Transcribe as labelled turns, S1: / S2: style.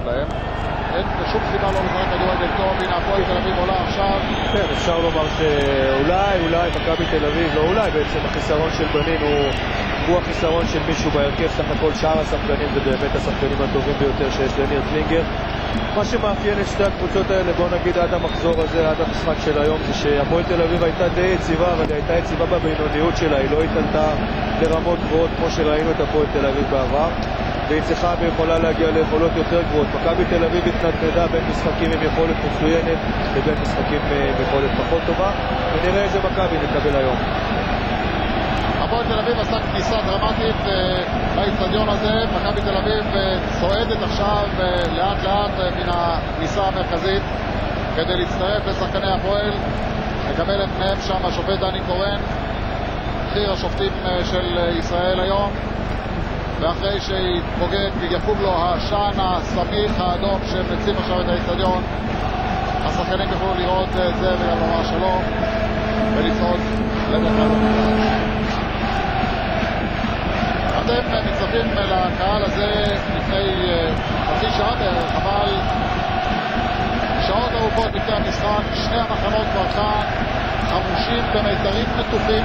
S1: להם. אין שום סיבה לא לשחק כדורגל טוב. הנה הפועל תל אביב עולה עכשיו.
S2: כן, אפשר לומר שאולי מכבי תל אביב, לא אולי, בעצם החיסרון של בנין הוא החיסרון של מישהו בהרכב. סך הכל שאר השחקנים זה באמת השחקנים הטובים ביותר שיש לניר קלינגר. מה שמאפיין את שתי הקבוצות האלה, בוא נגיד עד המחזור הזה, עד המשחק של היום, זה שהפועל תל אביב הייתה די יציבה, אבל היא הייתה יציבה בבינוניות שלה, היא לא התעלתה לרמות גבוהות כמו שראינו את הפועל תל אביב בעבר, והיא צריכה ויכולה להגיע ליכולות יותר גבוהות. מכבי תל אביב התנדנדה בין משחקים עם יכולת מצוינת לבין משחקים עם יכולת פחות טובה, ונראה איזה מכבי נקבל היום.
S1: הפועל תל אביב עשה כניסה דרמטית לאצטדיון הזה. מכבי תל אביב צועדת עכשיו לאט לאט מן הכניסה המרכזית כדי להצטרף לשחקני הפועל. מקבלת מהם שם השופט דני קורן, בכיר השופטים של ישראל היום, ואחרי שהתפוגג יקום לו העשן הסמיך האדום שמציב עכשיו את האצטדיון, השחקנים יוכלו לראות את זה וגם לומר שלום ולצעוד למרכז המגרש. אתם מצטרפים לקהל הזה לפני חצי שעה בערך, אבל שעות ארוכות לפני המשחק שני המחנות כבר כאן חמושים במיתרים נטופים